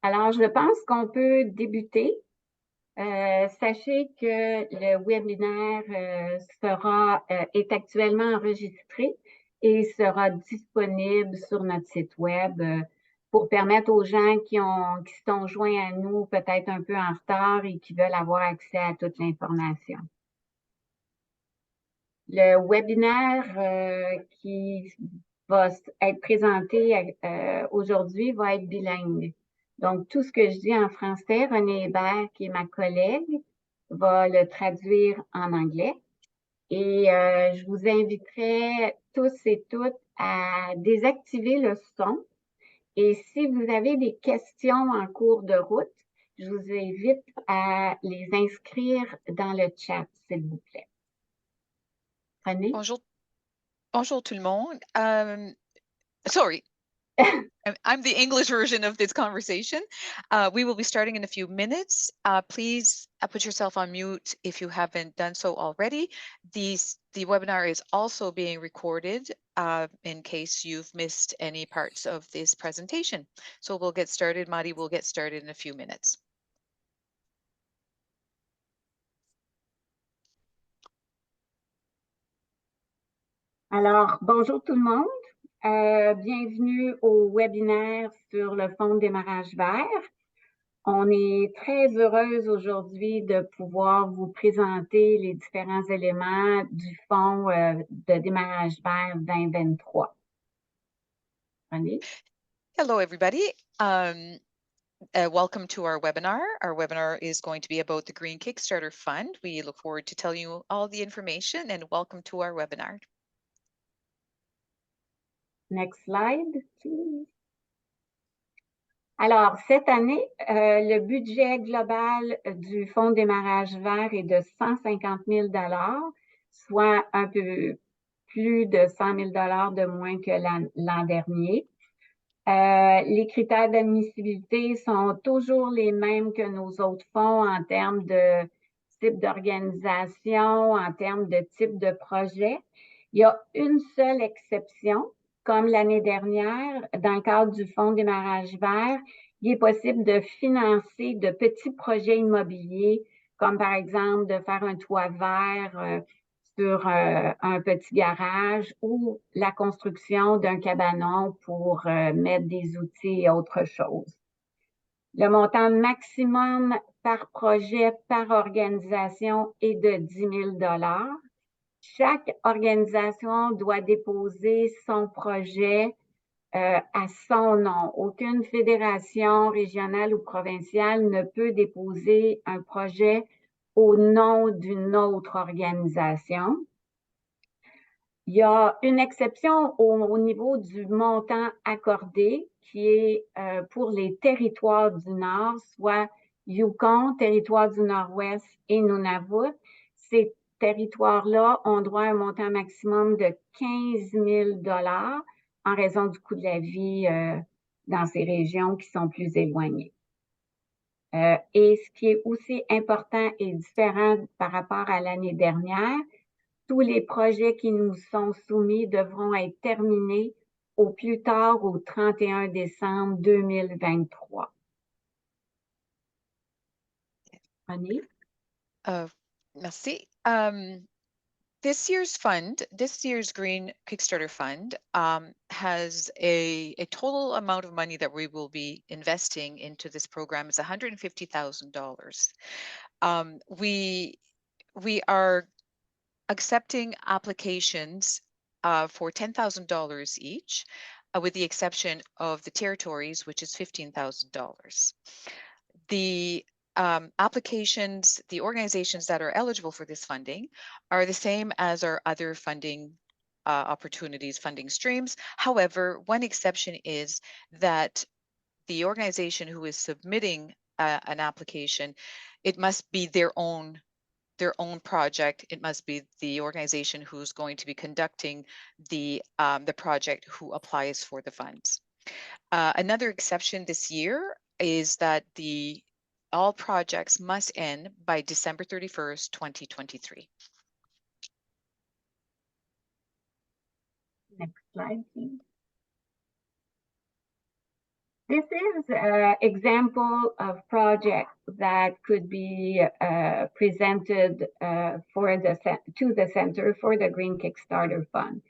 Alors, je pense qu'on peut débuter. Sachez que le webinaire est actuellement enregistré et sera disponible sur notre site web pour permettre aux gens qui sont joints à nous peut-être un peu en retard et qui veulent avoir accès à toute l'information. Le webinaire qui va être présenté aujourd'hui va être bilingue. Donc, tout ce que je dis en français, René Hébert, qui est ma collègue, va le traduire en anglais. Et je vous inviterai tous et toutes à désactiver le son. Et si vous avez des questions en cours de route, je vous invite à les inscrire dans le chat, s'il vous plaît. René? Bonjour, bonjour tout le monde. Sorry, I'm the English version of this conversation. We will be starting in a few minutes. Please put yourself on mute if you haven't done so already. The webinar is also being recorded in case you've missed any parts of this presentation. So we'll get started. Madi will get started in a few minutes. Alors, bonjour tout le monde. Bienvenue au webinaire sur le fonds de démarrage vert. On est très heureuse aujourd'hui de pouvoir vous présenter les différents éléments du fonds de démarrage vert 2023. René? Hello, everybody. Welcome to our webinar. Our webinar is going to be about the Green Kickstarter Fund. We look forward to telling you all the information, and welcome to our webinar. Next slide, please. Alors, cette année, le budget global du fonds de démarrage vert est de 150 000 soit un peu plus de 100 000 de moins que l'an dernier. Les critères d'admissibilité sont toujours les mêmes que nos autres fonds en termes de type d'organisation, en termes de type de projet. Il y a une seule exception, comme l'année dernière, dans le cadre du fonds de démarrage vert, il est possible de financer de petits projets immobiliers, comme par exemple de faire un toit vert sur un petit garage ou la construction d'un cabanon pour mettre des outils et autre chose. Le montant maximum par projet, par organisation est de 10 000 Chaque organisation doit déposer son projet à son nom. Aucune fédération régionale ou provinciale ne peut déposer un projet au nom d'une autre organisation. Il y a une exception au niveau du montant accordé qui est pour les territoires du Nord, soit Yukon, territoire du Nord-Ouest et Nunavut. Ces territoires-là ont droit à un montant maximum de 15 000 en raison du coût de la vie dans ces régions qui sont plus éloignées. Et ce qui est aussi important et différent par rapport à l'année dernière, tous les projets qui nous sont soumis devront être terminés au plus tard au 31 décembre 2023. René? Merci. This year's Green Kickstarter Fund, has a total amount of money that we will be investing into this program is $150,000. We are accepting applications for $10,000 each, with the exception of the territories, which is $15,000. The applications, the organizations that are eligible for this funding are the same as our other funding opportunities, funding streams. However, one exception is that the organization who is submitting an application, it must be their own project. It must be the organization who's going to be conducting the project who applies for the funds. Another exception this year is that all projects must end by December 31st, 2023. Next slide, please. This is an example of project that could be presented to the Center for the Green Kickstarter Fund.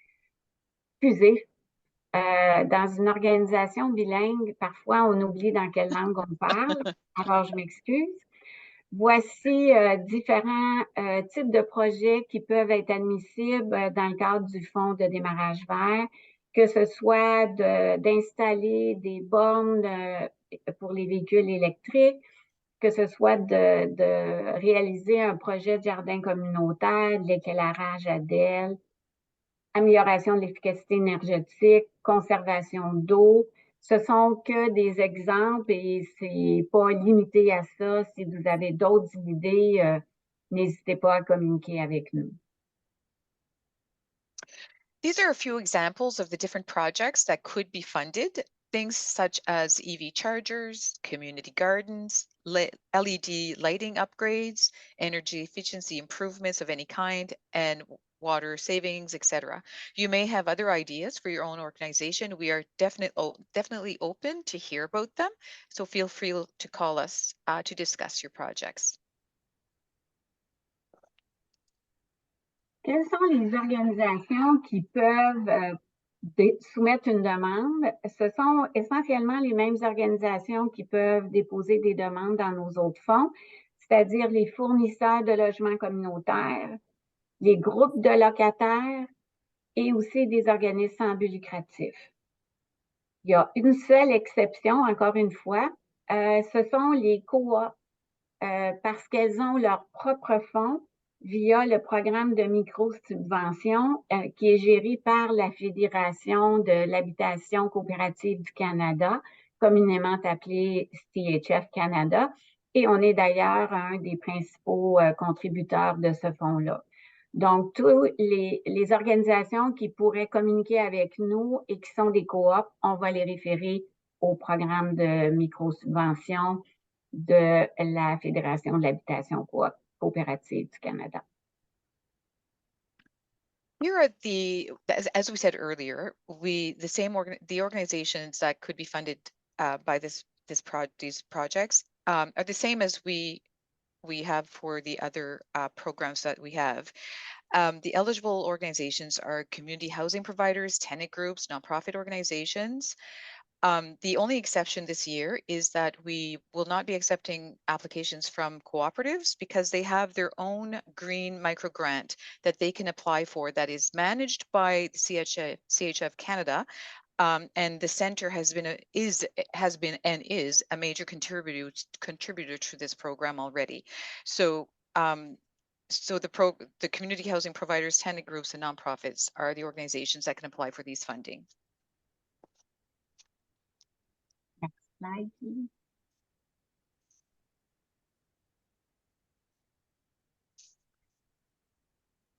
Excusez, dans une organisation bilingue, parfois on oublie dans quelle langue on parle, alors je m'excuse. Voici différents types de projets qui peuvent être admissibles dans le cadre du fonds de démarrage vert, que ce soit d'installer des bornes pour les véhicules électriques, que ce soit de réaliser un projet de jardin communautaire, de l'éclairage à DEL, amélioration de l'efficacité énergétique, conservation d'eau. Ce sont que des exemples et c'est pas limité à ça. Si vous avez d'autres idées, n'hésitez pas à communiquer avec nous. These are a few examples of the different projects that could be funded. Things such as EV chargers, community gardens, LED lighting upgrades, energy efficiency improvements of any kind, and water savings, etc. You may have other ideas for your own organization. We are definitely open to hear about them. So feel free to call us to discuss your projects. Quelles sont les organisations qui peuvent soumettre une demande? Ce sont essentiellement les mêmes organisations qui peuvent déposer des demandes dans nos autres fonds, c'est-à-dire les fournisseurs de logements communautaires, les groupes de locataires et aussi des organismes sans but lucratif. Il y a une seule exception, encore une fois, ce sont les coops, parce qu'elles ont leur propre fonds via le programme de micro-subvention qui est géré par la Fédération de l'habitation coopérative du Canada, communément appelée CHF Canada, et on est d'ailleurs un des principaux contributeurs de ce fonds-là. Donc, toutes les organisations qui pourraient communiquer avec nous et qui sont des coops, on va les référer au programme de micro-subvention de la Fédération de l'habitation coopérative du Canada. Here are as we said earlier, the organizations that could be funded by these projects are the same as we have for the other programs that we have. The eligible organizations are community housing providers, tenant groups, nonprofit organizations. The only exception this year is that we will not be accepting applications from cooperatives because they have their own green micro grant that they can apply for that is managed by the CHF Canada. And the center has been and is a major contributor to this program already. So the community housing providers, tenant groups, and nonprofits are the organizations that can apply for these funding. Next slide, please.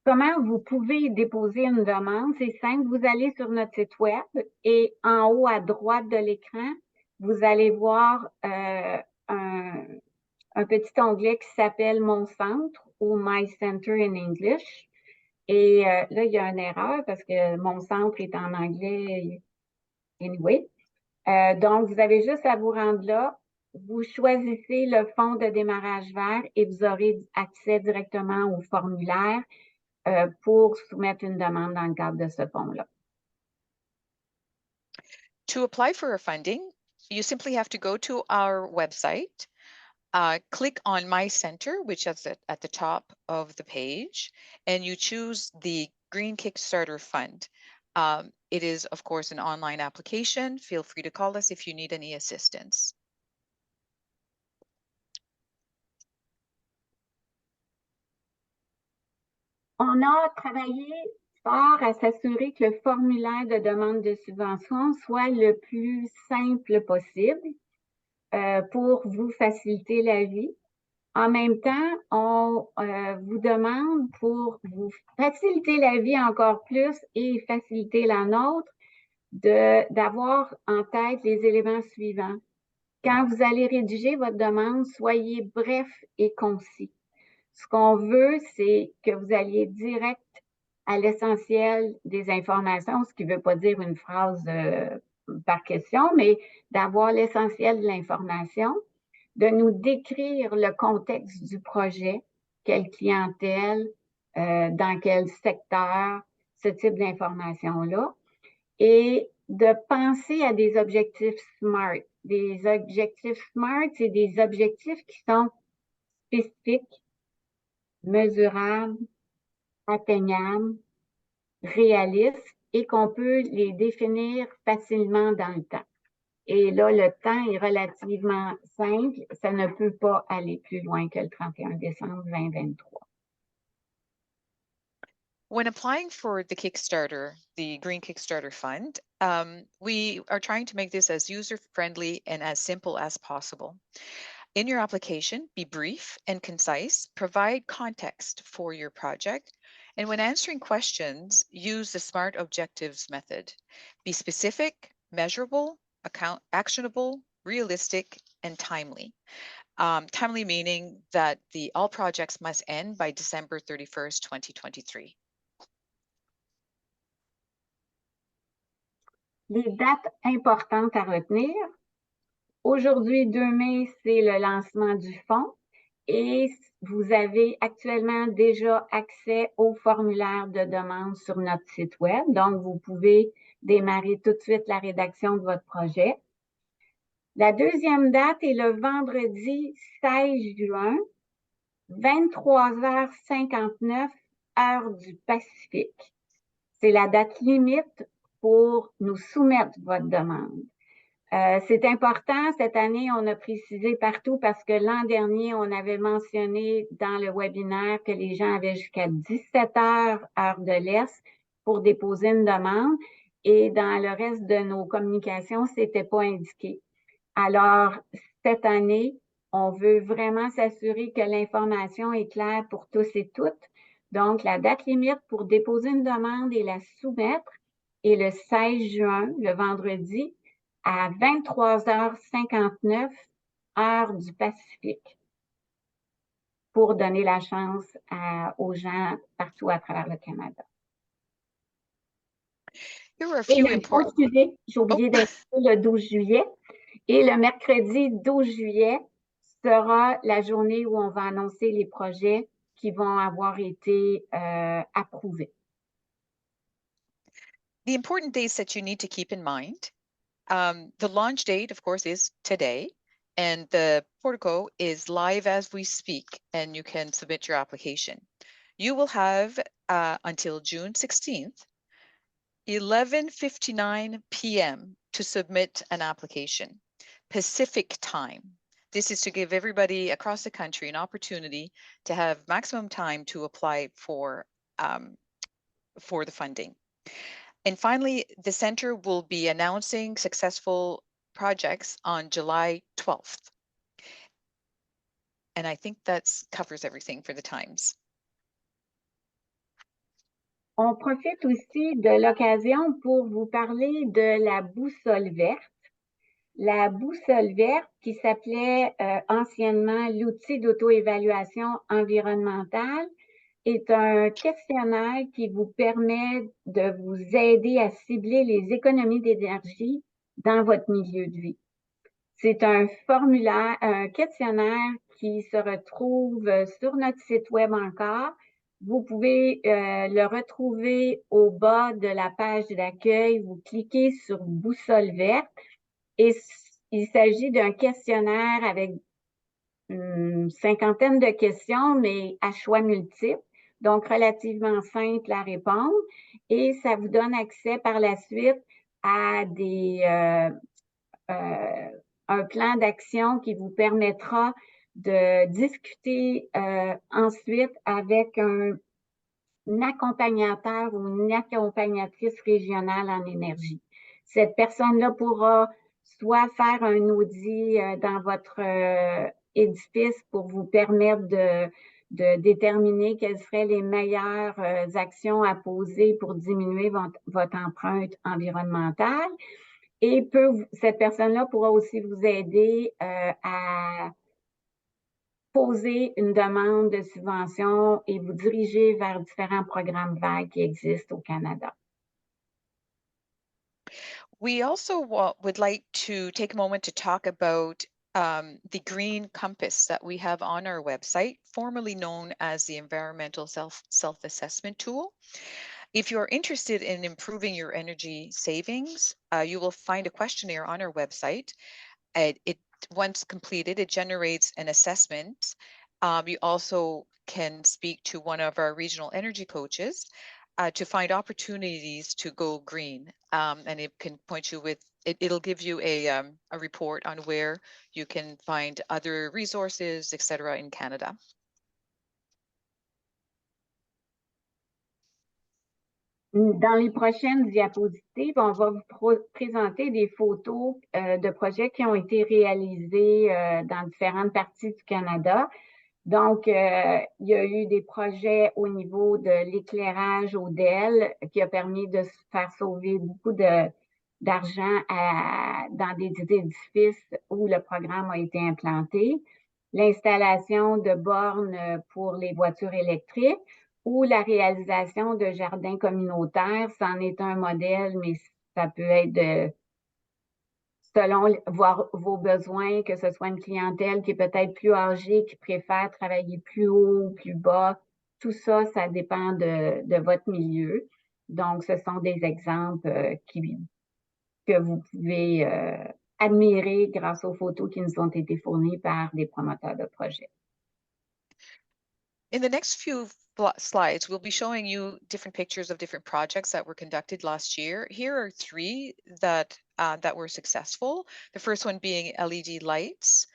Comment vous pouvez déposer une demande? C'est simple, vous allez sur notre site web et en haut à droite de l'écran, vous allez voir un petit onglet qui s'appelle Mon centre ou My Center in English. Et là, il y a une erreur parce que Mon centre est en anglais anyway. Donc, vous avez juste à vous rendre là. Vous choisissez le fonds de démarrage vert et vous aurez accès directement au formulaire pour soumettre une demande dans le cadre de ce fonds-là. To apply for a funding, you simply have to go to our website, click on My Center, which is at the top of the page, and you choose the Green Kickstarter Fund. It is, of course, an online application. Feel free to call us if you need any assistance. On a travaillé fort à s'assurer que le formulaire de demande de subvention soit le plus simple possible pour vous faciliter la vie. En même temps, on vous demande pour vous faciliter la vie encore plus et faciliter la nôtre, d'avoir en tête les éléments suivants. Quand vous allez rédiger votre demande, soyez bref et concis. Ce qu'on veut, c'est que vous alliez direct à l'essentiel des informations, ce qui ne veut pas dire une phrase par question, mais d'avoir l'essentiel de l'information, de nous décrire le contexte du projet, quelle clientèle, dans quel secteur, ce type d'information-là, et de penser à des objectifs SMART. Des objectifs SMART, c'est des objectifs qui sont spécifiques, mesurables, atteignables, réalistes et qu'on peut les définir facilement dans le temps. Et là, le temps est relativement simple. Ça ne peut pas aller plus loin que le 31 décembre 2023. When applying for the Kickstarter, the Green Kickstarter Fund, we are trying to make this as user-friendly and as simple as possible. In your application, be brief and concise, provide context for your project, and when answering questions, use the SMART objectives method. Be specific, measurable, actionable, realistic, and timely. Timely meaning that all projects must end by December 31st, 2023. Les dates importantes à retenir. Aujourd'hui, 2 mai, c'est le lancement du fonds et vous avez actuellement déjà accès au formulaire de demande sur notre site web. Donc, vous pouvez démarrer tout de suite la rédaction de votre projet. La deuxième date est le vendredi 16 juin, 23h59, heure du Pacifique. C'est la date limite pour nous soumettre votre demande. C'est important, cette année, on a précisé partout parce que l'an dernier, on avait mentionné dans le webinaire que les gens avaient jusqu'à 17 heures, heure de l'Est, pour déposer une demande. Et dans le reste de nos communications, c'était pas indiqué. Alors, cette année, on veut vraiment s'assurer que l'information est claire pour tous et toutes. Donc, la date limite pour déposer une demande et la soumettre est le 16 juin, le vendredi, à 23h59, heure du Pacifique, pour donner la chance aux gens partout à travers le Canada. Here are a Et few le 12 juillet, j'ai oublié d'indiquer le 12 juillet, et le mercredi 12 juillet sera la journée où on va annoncer les projets qui vont avoir été approuvés. The important dates that you need to keep in mind. The launch date, of course, is today, and the portico is live as we speak, and you can submit your application. You will have until June 16th, 11:59 p.m. to submit an application, Pacific time. This is to give everybody across the country an opportunity to have maximum time to apply for the funding. And finally, the center will be announcing successful projects on July 12th. And I think that covers everything for the times. On profite aussi de l'occasion pour vous parler de la boussole verte. La boussole verte, qui s'appelait anciennement l'outil d'auto-évaluation environnementale, est un questionnaire qui vous permet de vous aider à cibler les économies d'énergie dans votre milieu de vie. C'est un formulaire, un questionnaire qui se retrouve sur notre site web encore. Vous pouvez le retrouver au bas de la page d'accueil. Vous cliquez sur boussole verte et il s'agit d'un questionnaire avec une cinquantaine de questions, mais à choix multiples, donc relativement simple à répondre. Et ça vous donne accès par la suite à un plan d'action qui vous permettra de discuter ensuite avec un accompagnateur ou une accompagnatrice régionale en énergie. Cette personne-là pourra soit faire un audit dans votre édifice pour vous permettre de déterminer quelles seraient les meilleures actions à poser pour diminuer votre empreinte environnementale. Et cette personne-là pourra aussi vous aider à poser une demande de subvention et vous diriger vers différents programmes verts qui existent au Canada. We also would like to take a moment to talk about the Green Compass that we have on our website, formerly known as the Environmental Self-Assessment Tool. If you're interested in improving your energy savings, you will find a questionnaire on our website. Once completed, it generates an assessment. You also can speak to one of our regional energy coaches to find opportunities to go green, and it can point you with it'll give you a report on where you can find other resources, etc. in Canada. Dans les prochaines diapositives, on va vous présenter des photos de projets qui ont été réalisés dans différentes parties du Canada. Donc, il y a eu des projets au niveau de l'éclairage au DEL qui a permis de faire sauver beaucoup d'argent dans des édifices où le programme a été implanté. L'installation de bornes pour les voitures électriques ou la réalisation de jardins communautaires, c'en est un modèle, mais ça peut être selon vos besoins, que ce soit une clientèle qui est peut-être plus âgée, qui préfère travailler plus haut, plus bas. Tout ça, ça dépend de votre milieu. Donc, ce sont des exemples que vous pouvez admirer grâce aux photos qui nous ont été fournies par des promoteurs de projets. In the next few slides, we'll be showing you different pictures of different projects that were conducted last year. Here are three that were successful. The first one being LED lights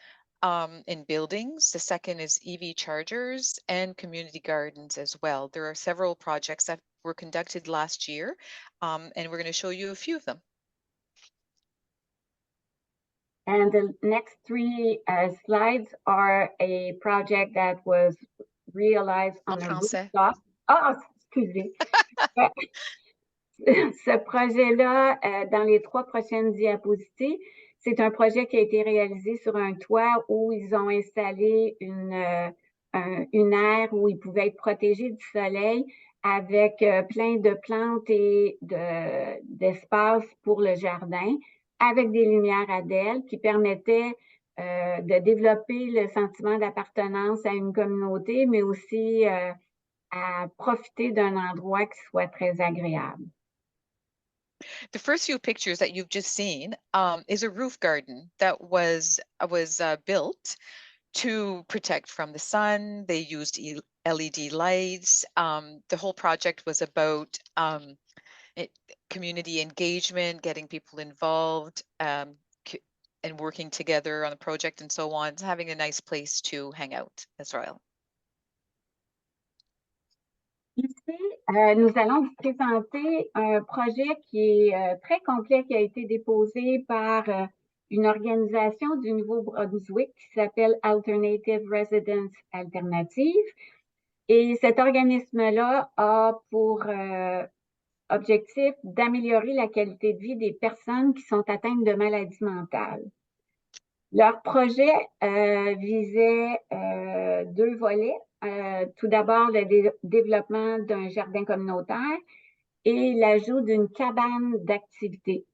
in buildings. The second is EV chargers and community gardens as well. There are several projects that were conducted last year, and we're going to show you a few of them. And the next three slides are a project that was realized on a rooftop. Ah, excusez. Ce projet-là, dans les trois prochaines diapositives, c'est un projet qui a été réalisé sur un toit où ils ont installé une aire où ils pouvaient être protégés du soleil avec plein de plantes et d'espace pour le jardin, avec des lumières ADEL qui permettaient de développer le sentiment d'appartenance à une communauté, mais aussi à profiter d'un endroit qui soit très agréable. The first few pictures that you've just seen is a roof garden that was built to protect from the sun. They used LED lights. The whole project was about community engagement, getting people involved, and working together on the project and so on, having a nice place to hang out as well. Ici, nous allons vous présenter un projet qui est très complet, qui a été déposé par une organisation du Nouveau-Brunswick qui s'appelle Alternative Residence Alternative. Et cet organisme-là a pour objectif d'améliorer la qualité de vie des personnes qui sont atteintes de maladies mentales. Leur projet visait deux volets. Tout d'abord, le développement d'un jardin communautaire et l'ajout d'une cabane d'activité.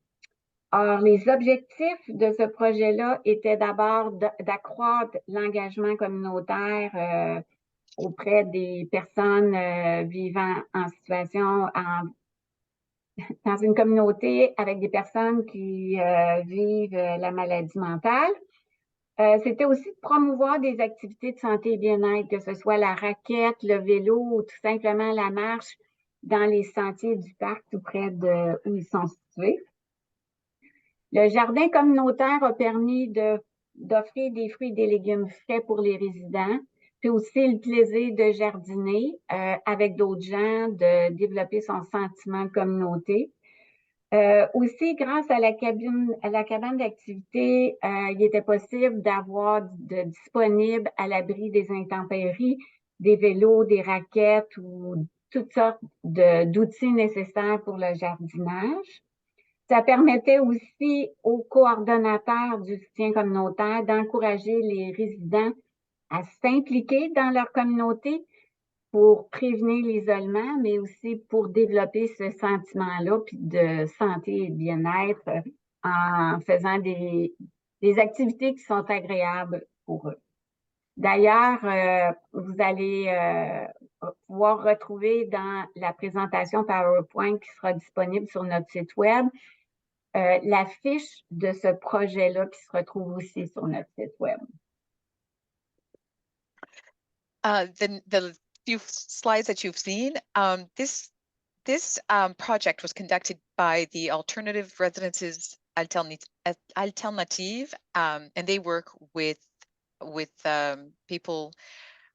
Or, les objectifs de ce projet-là étaient d'abord d'accroître l'engagement communautaire auprès des personnes vivant en situation dans une communauté avec des personnes qui vivent la maladie mentale. C'était aussi de promouvoir des activités de santé et bien-être, que ce soit la raquette, le vélo ou tout simplement la marche dans les sentiers du parc tout près de où ils sont situés. Le jardin communautaire a permis d'offrir des fruits et des légumes frais pour les résidents, puis aussi le plaisir de jardiner avec d'autres gens, de développer son sentiment de communauté. Aussi, grâce à la cabane d'activité, il était possible d'avoir disponible à l'abri des intempéries des vélos, des raquettes ou toutes sortes d'outils nécessaires pour le jardinage. Ça permettait aussi aux coordonnateurs du soutien communautaire d'encourager les résidents à s'impliquer dans leur communauté pour prévenir l'isolement, mais aussi pour développer ce sentiment-là, puis de santé et de bien-être en faisant des activités qui sont agréables pour eux. D'ailleurs, vous allez pouvoir retrouver dans la présentation PowerPoint qui sera disponible sur notre site Web la fiche de ce projet-là qui se retrouve aussi sur notre site Web. The few slides that you've seen, this project was conducted by the Alternative Residences Alternative, and they work with people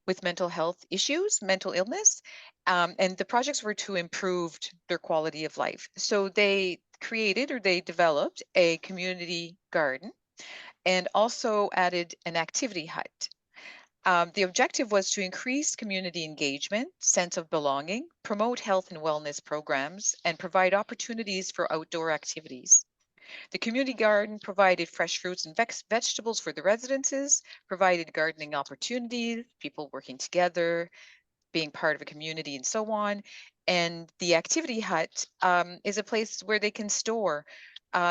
with mental health issues, mental illness, and the projects were to improve their quality of life. So they created, or they developed, a community garden and also added an activity hut. The objective was to increase community engagement, sense of belonging, promote health and wellness programs, and provide opportunities for outdoor activities. The community garden provided fresh fruits and vegetables for the residences, provided gardening opportunities, people working together, being part of a community, and so on. And the activity hut is a place where they can store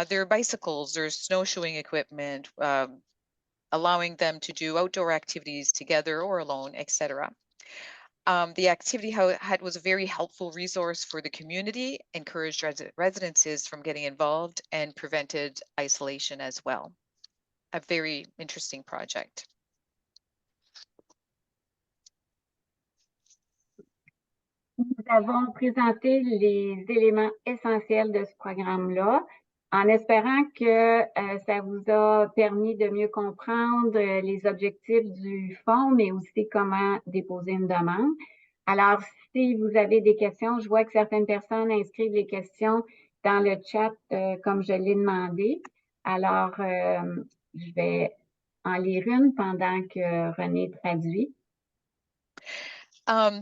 their bicycles, their snowshoeing equipment, allowing them to do outdoor activities together or alone, etc. The activity hut was a very helpful resource for the community, encouraged residences from getting involved, and prevented isolation as well. A very interesting project. Nous avons présenté les éléments essentiels de ce programme-là, en espérant que ça vous a permis de mieux comprendre les objectifs du fonds, mais aussi comment déposer une demande. Alors, si vous avez des questions, je vois que certaines personnes inscrivent les questions dans le chat comme je l'ai demandé. Alors, je vais en lire une pendant que René traduit.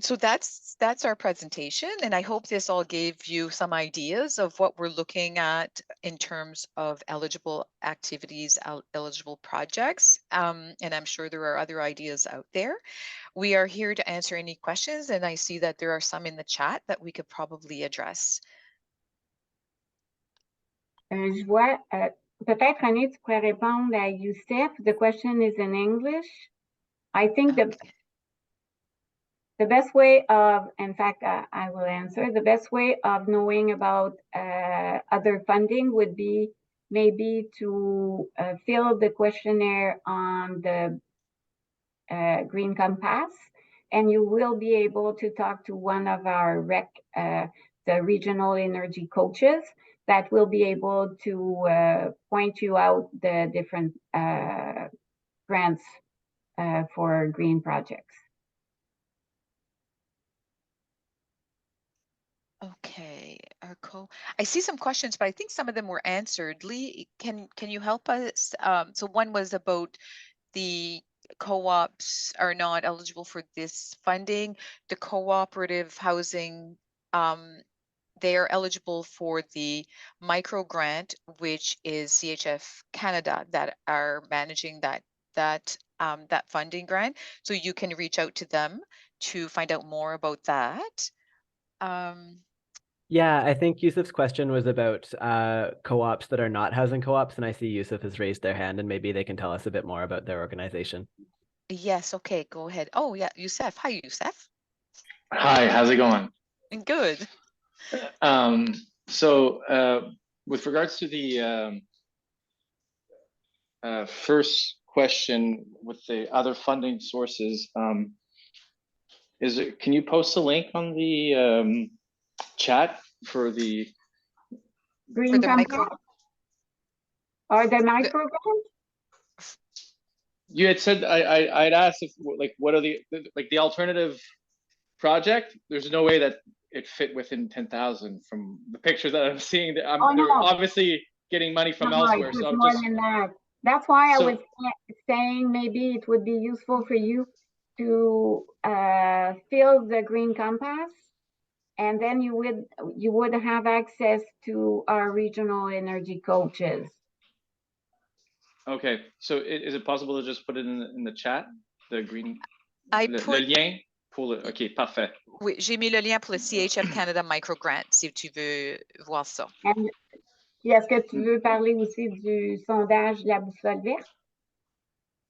So that's our presentation, and I hope this all gave you some ideas of what we're looking at in terms of eligible activities, eligible projects, and I'm sure there are other ideas out there. We are here to answer any questions, and I see that there are some in the chat that we could probably address. Je vois, peut-être René, tu pourrais répondre à Youssef. The question is in English. I think the best way of, in fact, I will answer, the best way of knowing about other funding would be maybe to fill the questionnaire on the Green Compass, and you will be able to talk to one of our the regional energy coaches that will be able to point you out the different grants for green projects. Okay, I see some questions, but I think some of them were answered. Lee, can you help us? So one was about the co-ops are not eligible for this funding. The cooperative housing, they are eligible for the micro grant, which is CHF Canada that are managing that funding grant. So you can reach out to them to find out more about that. Yeah, I think Yusuf's question was about co-ops that are not housing co-ops, and I see Yusuf has raised their hand, and maybe they can tell us a bit more about their organization. Yes, okay, go ahead. Oh, yeah, Yusuf. Hi, Yusuf. Hi, how's it going? Good. So with regards to the first question with the other funding sources, can you post a link on the chat for the Green Compass or the micro grant? You had said I'd asked if what are the alternative project? There's no way that it fit within 10,000 from the pictures that I'm seeing. They're obviously getting money from elsewhere. So I'm just. Than that. That's why I was saying maybe it would be useful for you to fill the Green Compass, and then you would have access to our regional energy coaches. Okay, so is it possible to just put it in the chat, the green, le lien? OK, parfait. Oui, j'ai mis le lien pour le CHF Canada Micro Grant si tu veux voir ça. Puis est-ce que tu veux parler aussi du sondage de la boussole verte?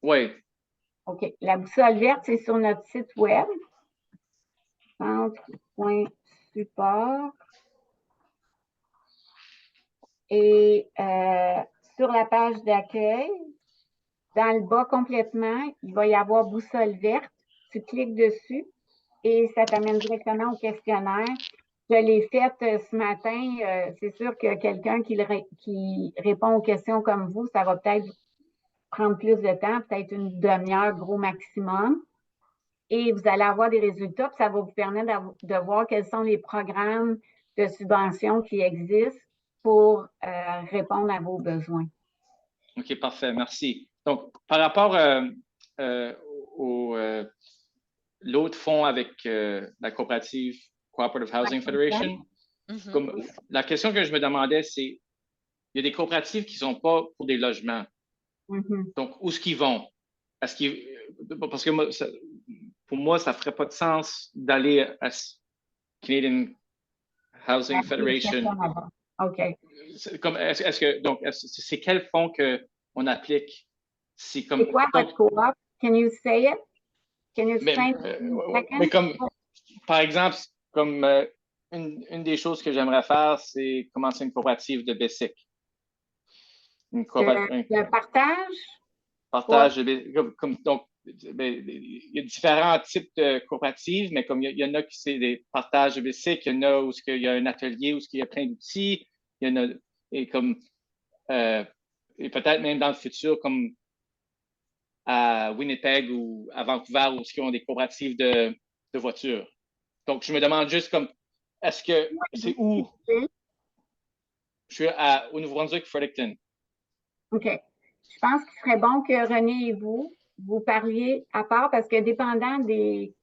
Oui. OK. La boussole verte, c'est sur notre site web, centre.support. Et sur la page d'accueil, dans le bas complètement, il va y avoir boussole verte. Tu cliques dessus et ça t'amène directement au questionnaire. Je l'ai fait ce matin. C'est sûr que quelqu'un qui répond aux questions comme vous, ça va peut-être prendre plus de temps, peut-être une demi-heure gros maximum. Et vous allez avoir des résultats, puis ça va vous permettre de voir quels sont les programmes de subvention qui existent pour répondre à vos besoins. OK, parfait, merci. Donc, par rapport au l'autre fonds avec la coopérative Cooperative Housing Federation, comme la question que je me demandais, c'est, il y a des coopératives qui ne sont pas pour des logements. Donc, où est-ce qu'ils vont? Parce que moi, pour moi, ça ne ferait pas de sens d'aller à Canadian Housing Federation. OK. C'est quel fonds qu'on applique? C'est quoi votre coop? Can you say it? Can you explain? Mais comme, par exemple, comme une des choses que j'aimerais faire, c'est commencer une coopérative de BESIC. Le partage? Partage, donc, il y a différents types de coopératives, mais comme il y en a qui c'est des partages de BESIC, il y en a où il y a un atelier, où il y a plein d'outils, il y en a, et comme, et peut-être même dans le futur, comme à Winnipeg ou à Vancouver, où ils ont des coopératives de voitures. Donc, je me demande juste comme, est-ce que c'est où? Je suis au Nouveau-Brunswick, Fredericton. OK. Je pense qu'il serait bon que René et vous parliez à part parce que dépendant des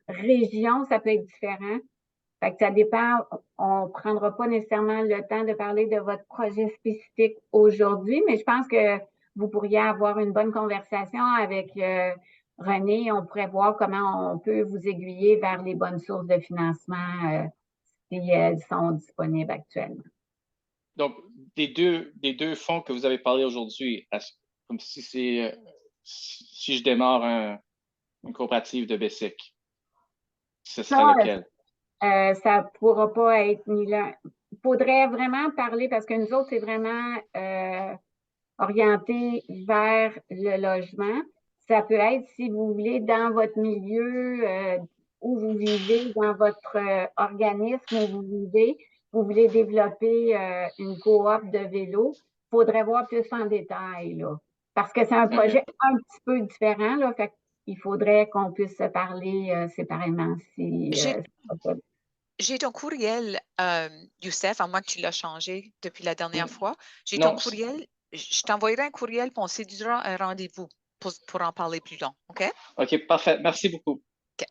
régions, ça peut être différent. Fait que ça dépend, on ne prendra pas nécessairement le temps de parler de votre projet spécifique aujourd'hui, mais je pense que vous pourriez avoir une bonne conversation avec René. On pourrait voir comment on peut vous aiguiller vers les bonnes sources de financement si elles sont disponibles actuellement. Donc, des deux fonds que vous avez parlé aujourd'hui, comme si je démarre une coopérative de BESIC, ce serait lequel? Ça ne pourra pas être ni l'un. Il faudrait vraiment parler parce que nous autres, c'est vraiment orienté vers le logement. Ça peut être, si vous voulez, dans votre milieu où vous vivez, dans votre organisme où vous vivez, vous voulez développer une coop de vélo, il faudrait voir plus en détail, là. Parce que c'est un projet un petit peu différent, là. Fait il faudrait qu'on puisse se parler séparément si j'ai ton courriel, Youssef, à moins que tu l'as changé depuis la dernière fois. J'ai Non. ton courriel. Je t'envoyerai un courriel puis on séduira un rendez-vous pour en parler plus long. OK? OK, parfait. Merci beaucoup. OK.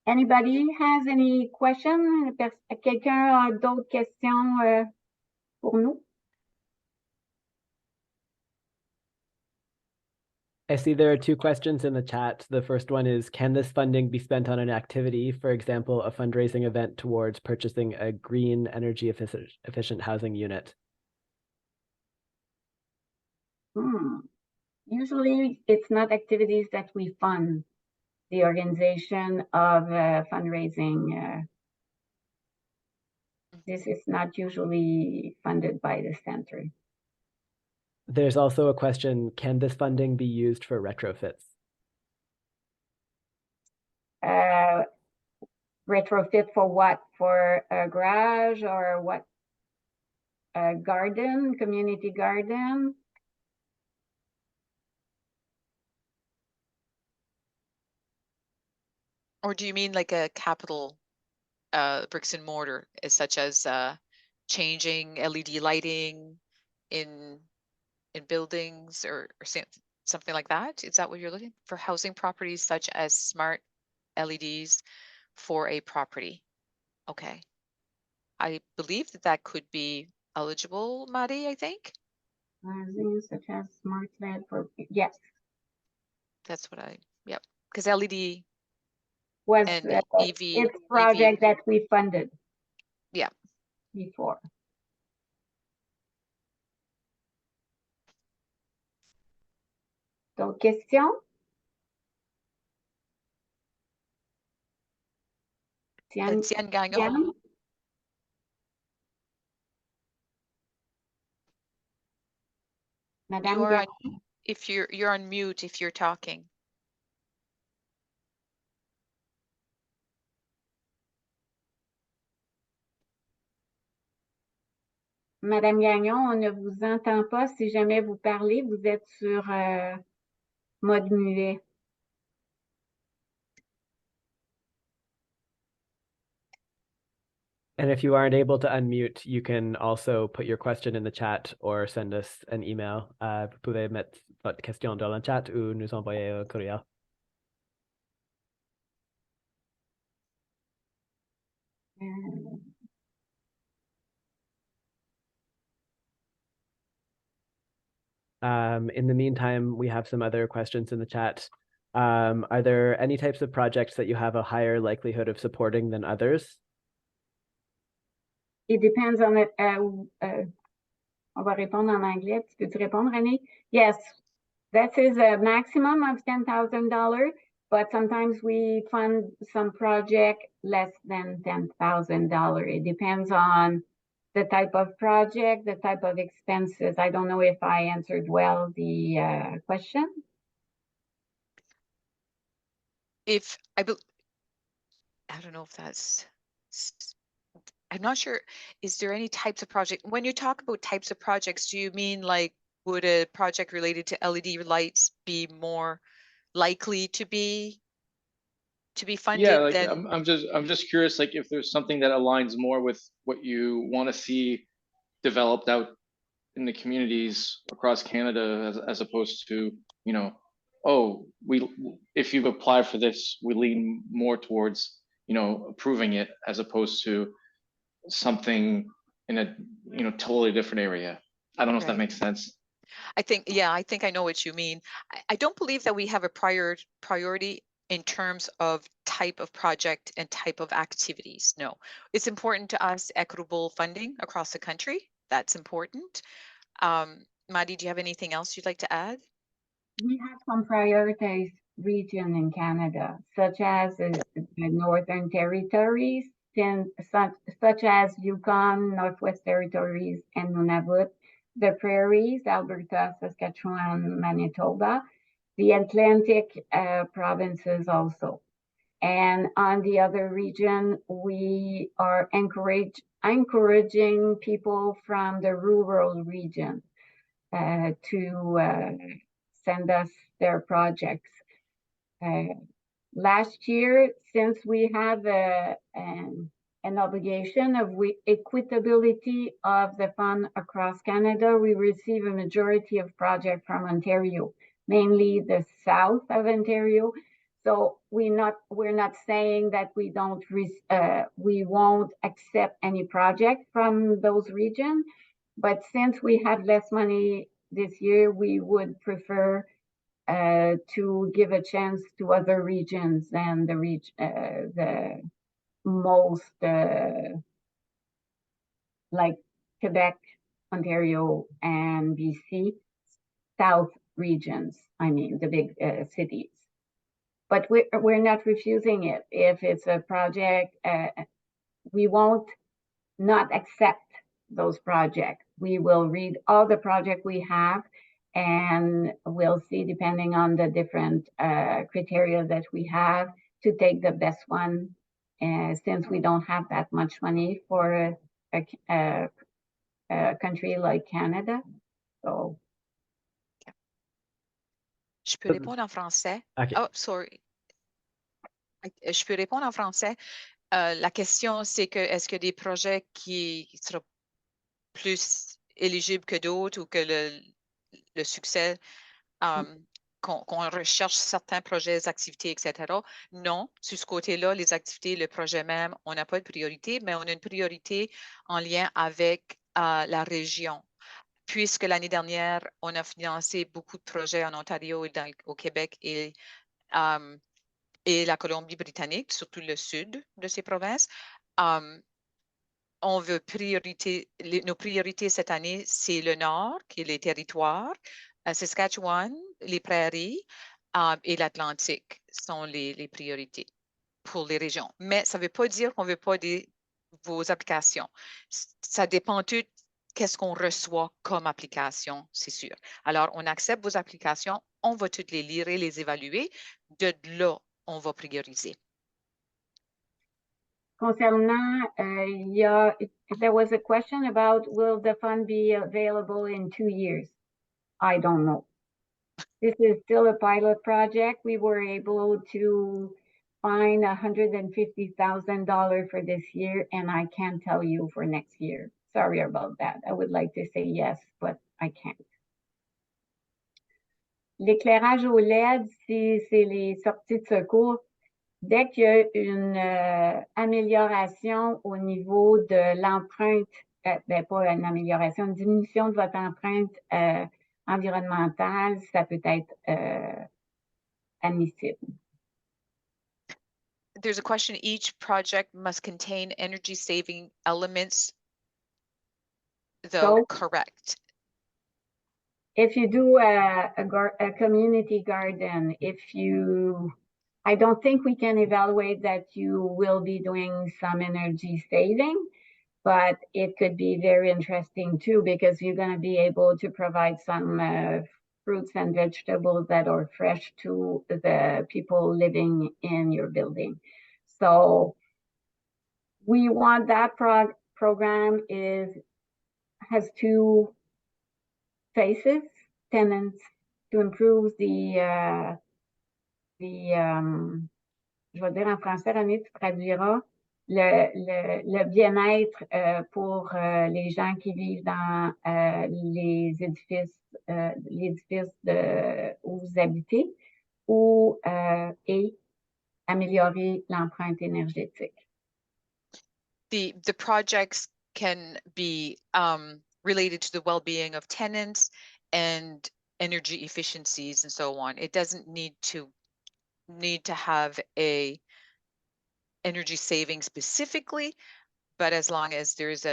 Anybody has any questions? Quelqu'un a d'autres questions pour nous? I see there are two questions in the chat. The first one is, can this funding be spent on an activity, for example, a fundraising event towards purchasing a green energy efficient housing unit? Usually it's not activities that we fund. The organization of fundraising. This is not usually funded by the center. There's also a question, can this funding be used for retrofits? Retrofit for what? For a garage or what? A garden, community garden? Or do you mean like a capital bricks and mortar, such as changing LED lighting in buildings or something like that? Is that what you're looking for? Housing properties such as smart LEDs for a property? Okay. I believe that could be eligible, Madi, I think. Housing such as smart LED for, yes. That's what yep. Because LED Was and EV. its project that we funded. Yeah. Before. Donc, question? Tienne Gagnon. Madame you're on mute if you're talking. Madame Gagnon, on ne vous entend pas. Si jamais vous parlez, vous êtes sur mode muet. And if you aren't able to unmute, you can also put your question in the chat or send us an email. Vous pouvez mettre votre question dans le chat ou nous envoyer un courriel. In the meantime, we have some other questions in the chat. Are there any types of projects that you have a higher likelihood of supporting than others? It depends on it. On va répondre en anglais. Peux-tu répondre, René? Yes, that is a maximum of $10,000, but sometimes we fund some project less than $10,000. It depends on the type of project, the type of expenses. I don't know if I answered well the question. I don't know if that's, I'm not sure. Is there any types of project? When you talk about types of projects, do you mean like, would a project related to LED lights be more likely to be funded? Yeah, like than... I'm just curious, like if there's something that aligns more with what you want to see developed out in the communities across Canada, as opposed to, you know, oh, if you've applied for this, we lean more towards, you know, approving it, as opposed to something in a, you know, totally different area. I don't know if that makes sense. I think I know what you mean. I don't believe that we have a priority in terms of type of project and type of activities. No, it's important to us, equitable funding across the country. That's important. Maddie, do you have anything else you'd like to add? We have some prioritized region in Canada, such as the Northern Territories, such as Yukon, Northwest Territories, and Nunavut, the Prairies, Alberta, Saskatchewan, Manitoba, the Atlantic provinces also. And on the other region, we are encouraging people from the rural region to send us their projects. Last year, since we have an obligation of equitability of the fund across Canada, we receive a majority of projects from Ontario, mainly the south of Ontario. So we're not saying that we won't accept any project from those regions, but since we have less money this year, we would prefer to give a chance to other regions than the most like Quebec, Ontario, and BC, south regions. I mean, the big cities. But we're not refusing it. If it's a project, we won't not accept those projects. We will read all the projects we have, and we'll see, depending on the different criteria that we have, to take the best one, since we don't have that much money for a country like Canada. So. Je peux répondre en français? Okay. Oh, sorry. Je peux répondre en français. La question, c'est que est-ce que des projets qui seront plus éligibles que d'autres, ou que le succès, qu'on recherche certains projets, activités, etc. Non, sur ce côté-là, les activités, le projet même, on n'a pas de priorité, mais on a une priorité en lien avec la région. puisque l'année dernière, on a financé beaucoup de projets en Ontario et au Québec et la Colombie-Britannique, surtout le sud de ces provinces, on veut nos priorités cette année, c'est le nord, qui est les territoires, Saskatchewan, les prairies et l'Atlantique sont les priorités pour les régions. Mais ça ne veut pas dire qu'on ne veut pas vos applications. Ça dépend tout qu'est-ce qu'on reçoit comme application, c'est sûr. Alors, on accepte vos applications, on va toutes les lire et les évaluer. De là, on va prioriser. Concernant, there was a question about will the fund be available in 2 years? I don't know. This is still a pilot project. We were able to find $150,000 for this year, and I can't tell you for next year. Sorry about that. I would like to say yes, but I can't. L'éclairage au LED, c'est les sorties de secours. Dès qu'il y a une amélioration au niveau de l'empreinte, pas une amélioration, une diminution de votre empreinte environnementale, ça peut être admissible. There's a question, each project must contain energy saving elements, though correct. If you do a community garden, I don't think we can evaluate that you will be doing some energy saving, but it could be very interesting too, because you're going to be able to provide some fruits and vegetables that are fresh to the people living in your building. So we want that program has two phases: tenants to improve je vais dire en français, René, tu traduiras, le bien-être pour les gens qui vivent dans l'édifice où vous habitez, et améliorer l'empreinte énergétique. The projects can be related to the well-being of tenants and energy efficiencies and so on. It doesn't need to have a energy saving specifically, but as long as there's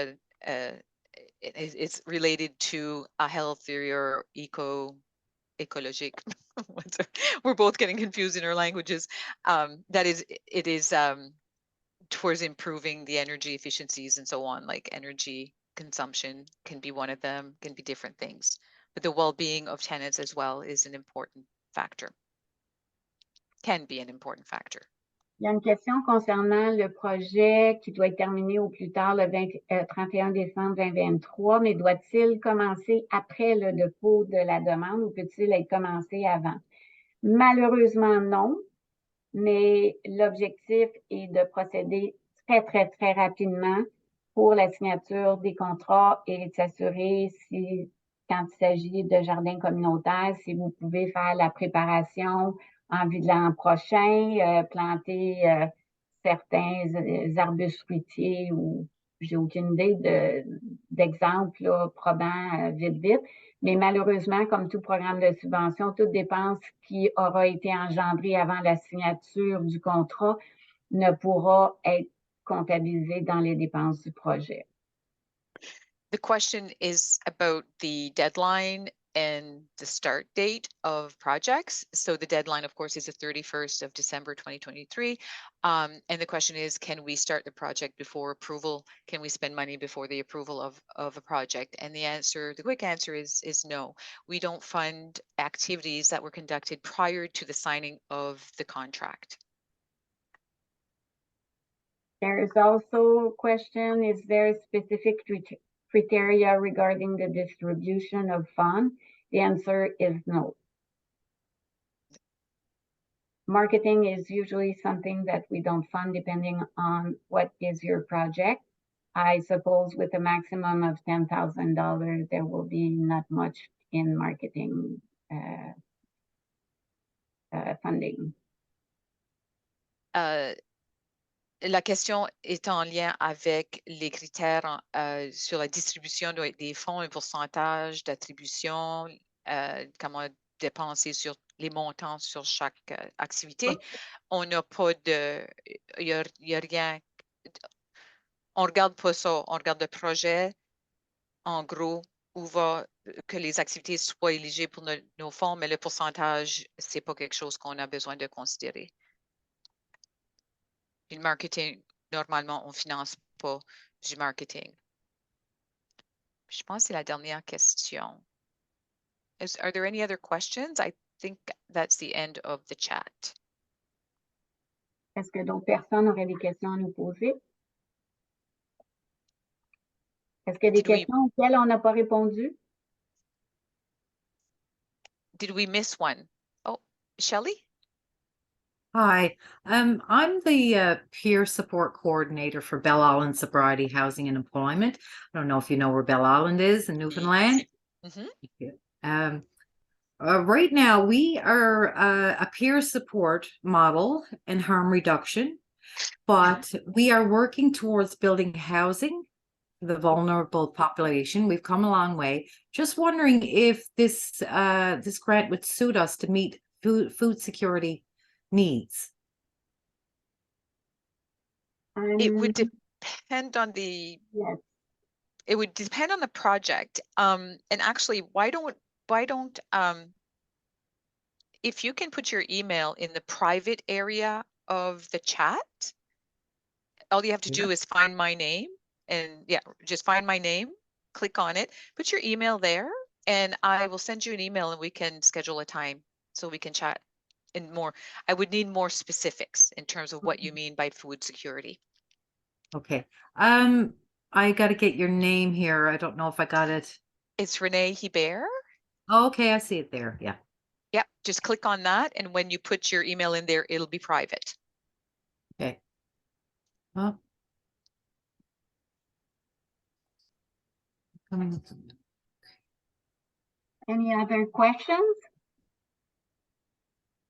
it's related to a healthier ecologic. We're both getting confused in our languages. It is towards improving the energy efficiencies and so on, like energy consumption can be one of them, can be different things. But the well-being of tenants as well is an important factor. Can be an important factor. Il y a une question concernant le projet qui doit être terminé au plus tard le 31 décembre 2023, mais doit-il commencer après le dépôt de la demande ou peut-il être commencé avant? Malheureusement, non, mais l'objectif est de procéder très, très, très rapidement pour la signature des contrats et de s'assurer quand il s'agit de jardins communautaires, si vous pouvez faire la préparation en vue de l'an prochain, planter certains arbustes fruitiers ou j'ai aucune idée d'exemple probant vite. Mais malheureusement, comme tout programme de subvention, toute dépense qui aura été engendrée avant la signature du contrat ne pourra être comptabilisée dans les dépenses du projet. The question is about the deadline and the start date of projects. So the deadline, of course, is the 31st of December 2023. And the question is, can we start the project before approval? Can we spend money before the approval of a project? And the quick answer is no. We don't fund activities that were conducted prior to the signing of the contract. There is also a question, is there specific criteria regarding the distribution of funds? The answer is no. Marketing is usually something that we don't fund depending on what is your project. I suppose with a maximum of $10,000, there will be not much in marketing funding. la question est en lien avec les critères sur la distribution des fonds, un pourcentage d'attribution, comment dépenser sur les montants sur chaque activité. On n'a pas de... Il y a rien... On ne regarde pas ça. On regarde le projet, en gros, où va que les activités soient éligibles pour nos fonds, mais le pourcentage, ce n'est pas quelque chose qu'on a besoin de considérer. Puis le marketing, normalement, on ne finance pas du marketing. Je pense que c'est la dernière question. Are there any other questions? I think that's the end of the chat. Est-ce que d'autres personnes auraient des questions à nous poser? Est-ce qu'il y a des questions auxquelles on n'a pas répondu? Did we miss one? Oh, Shelley? Hi, I'm the peer support coordinator for Bell Island Sobriety Housing and Employment. I don't know if you know where Bell Island is in Newfoundland. Mm-hmm. Right now, we are a peer support model and harm reduction, but we are working towards building housing for the vulnerable population. We've come a long way. Just wondering if this this grant would suit us to meet food security needs. It would depend on the... Yes. It would depend on the project. And actually, why don't if you can put your email in the private area of the chat, all you have to do is find my name, and just find my name, click on it, put your email there, and I will send you an email and we can schedule a time so we can chat in more. I would need more specifics in terms of what you mean by food security. Okay. I got to get your name here. I don't know if I got it. It's Renee Hebert. Oh, okay, I see it there. Yeah. Yep, just click on that, and when you put your email in there, it'll be private. Okay. Well, Any other questions?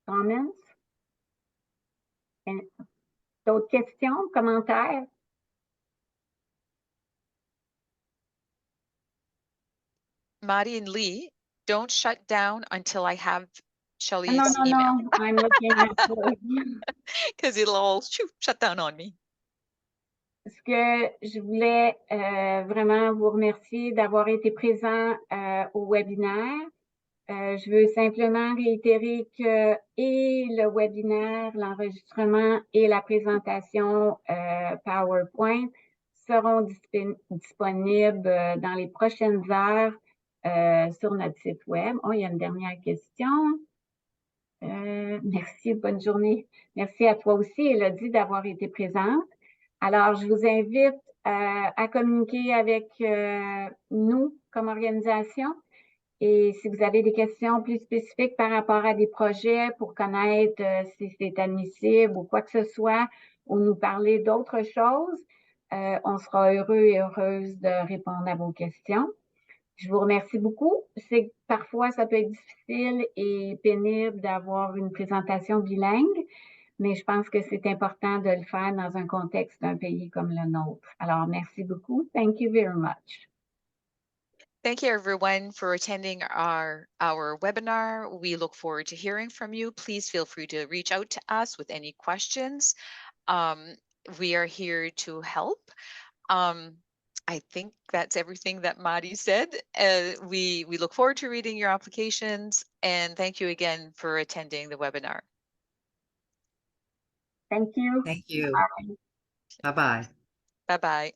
Comments? D'autres questions, commentaires? Maddie and Lee, don't shut down until I have Shelley's email. No, I'm looking at it. Because it'll all shut down on me. Ce que je voulais vraiment vous remercier d'avoir été présent au webinaire. Je veux simplement réitérer que et le webinaire, l'enregistrement et la présentation PowerPoint seront disponibles dans les prochaines heures sur notre site web. Oh, il y a une dernière question. Merci, bonne journée. Merci à toi aussi, Élodie, d'avoir été présente. Alors, je vous invite à communiquer avec nous comme organisation. Et si vous avez des questions plus spécifiques par rapport à des projets pour connaître si c'est admissible ou quoi que ce soit, ou nous parler d'autres choses, on sera heureux et heureuse de répondre à vos questions. Je vous remercie beaucoup. C'est que parfois, ça peut être difficile et pénible d'avoir une présentation bilingue, mais je pense que c'est important de le faire dans un contexte d'un pays comme le nôtre. Alors, merci beaucoup. Thank you very much. Thank you, everyone, for attending our webinar. We look forward to hearing from you. Please feel free to reach out to us with any questions. We are here to help. I think that's everything that Madi said. We look forward to reading your applications, and thank you again for attending the webinar. Thank you. Thank you. Bye-bye. Bye-bye.